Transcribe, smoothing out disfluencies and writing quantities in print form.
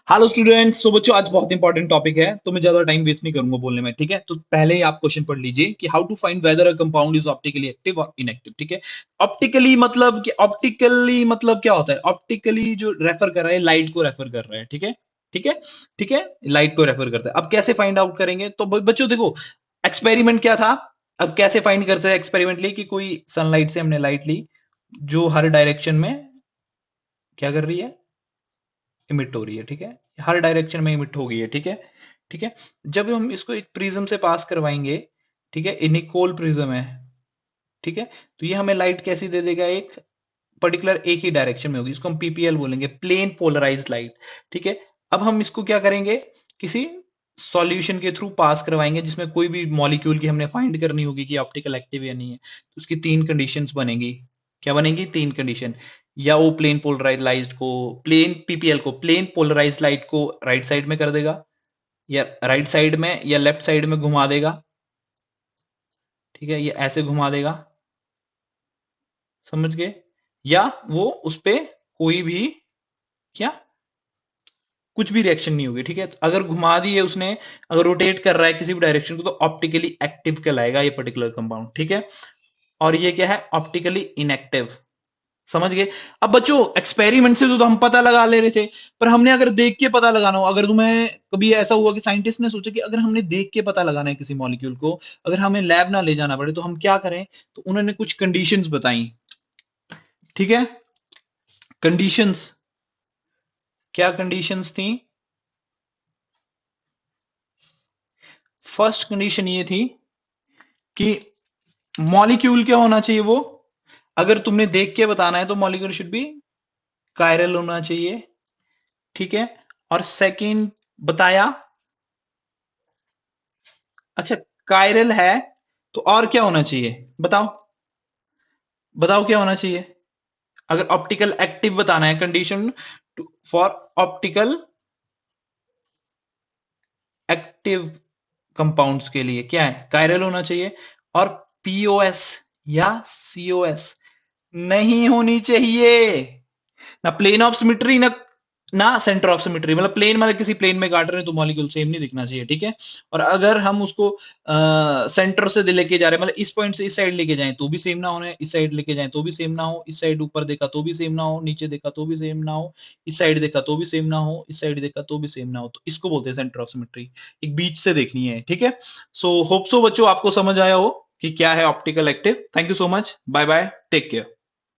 Hello students. तो बच्चों आज बहुत इंपॉर्टेंट टॉपिक है, तो मैं ज्यादा टाइम वेस्ट नहीं करूंगा बोलने में। ठीक है, तो पहले ही आप क्वेश्चन पढ़ लीजिए कि how to find whether a compound is optically active और इनएक्टिव। ठीक है, ऑप्टिकली मतलब क्या होता है? ऑप्टिकली जो रेफर कर रहा है, लाइट को रेफर कर रहा है। ठीक है, ठीक है, ठीक है, लाइट को रेफर करता है। अब कैसे फाइंड आउट करेंगे? तो बच्चों देखो, एक्सपेरिमेंट क्या था। अब कैसे फाइंड करते हैं एक्सपेरिमेंटली कि कोई सनलाइट से हमने लाइट ली जो हर डायरेक्शन में क्या कर रही है, इमिट हो रही है। ठीक है, हर डायरेक्शन में इमिट हो गई है। ठीक है, ठीक है। जब हम इसको एक प्रिज्म से पास करवाएंगे, ठीक है, इनिकोल प्रिज्म है। ठीक है, तो ये हमें लाइट कैसी दे देगा? एक पर्टिकुलर एक ही डायरेक्शन में होगी, इसको हम पीपीएल बोलेंगे, प्लेन पोलराइज्ड लाइट। ठीक है, अब हम इसको क्या करेंगे, किसी सॉल्यूशन के थ्रू पास करवाएंगे जिसमें कोई भी मॉलिक्यूल की हमने फाइंड करनी होगी कि ऑप्टिकल एक्टिव या नहीं है। तो उसकी तीन कंडीशंस बनेंगी। क्या बनेंगी? तीन कंडीशन। या वो प्लेन पोलराइज्ड को, प्लेन पीपीएल को, प्लेन पोलराइज्ड लाइट को राइट साइड में कर देगा, या राइट साइड में या लेफ्ट साइड में घुमा देगा। ठीक है, ये ऐसे घुमा देगा, समझ गए? या वो उस पे कोई भी क्या, कुछ भी रिएक्शन नहीं होगी। ठीक है, तो अगर घुमा दी है उसने, अगर रोटेट कर रहा है किसी भी डायरेक्शन को, तो ऑप्टिकली एक्टिव कहलाएगा ये पर्टिकुलर कंपाउंड। ठीक है, और ये क्या है? Optically inactive. समझ गए? अब बच्चों एक्सपेरिमेंट से तो हम पता लगा ले रहे थे, पर हमने अगर देख के पता लगाना हो, अगर तुम्हें कभी ऐसा हुआ कि साइंटिस्ट ने सोचा कि अगर हमने देख के पता लगाना है किसी मॉलिक्यूल को, अगर हमें लैब ना ले जाना पड़े, तो हम क्या करें? तो उन्होंने कुछ कंडीशंस बताई। ठीक है, कंडीशंस, क्या कंडीशंस थी? फर्स्ट कंडीशन ये थी कि मॉलिक्यूल क्या होना चाहिए? वो, अगर तुमने देख के बताना है तो मॉलिक्यूल शुड बी कायरल होना चाहिए। ठीक है, और सेकंड बताया, अच्छा कायरल है तो और क्या होना चाहिए? बताओ, बताओ क्या होना चाहिए? अगर ऑप्टिकल एक्टिव बताना है, condition for optical active compounds के लिए क्या है? कायरल होना चाहिए। और पीओएस या सीओएस नहीं होनी चाहिए। ना प्लेन ऑफ सिमेट्री, ना सेंटर ऑफ सिमेट्री। मतलब प्लेन, मतलब किसी प्लेन में काट रहे हैं तो मॉलिक्यूल सेम नहीं दिखना चाहिए। ठीक है, और अगर हम उसको सेंटर से लेके जा रहे हैं, मतलब इस पॉइंट से इस साइड लेके जाएं तो भी सेम ना होने, इस साइड लेके जाएं तो भी सेम ना हो, इस साइड ऊपर देखा तो भी सेम ना हो, नीचे देखा तो भी सेम ना हो, इस साइड देखा तो भी सेम ना हो, इस साइड देखा तो भी सेम ना हो, तो इसको बोलते हैं सेंटर ऑफ सिमेट्री। एक बीच से देखनी है। ठीक है, सो होप सो बच्चों आपको समझ आया हो कि क्या है optical active. Thank you so much, bye bye, take care.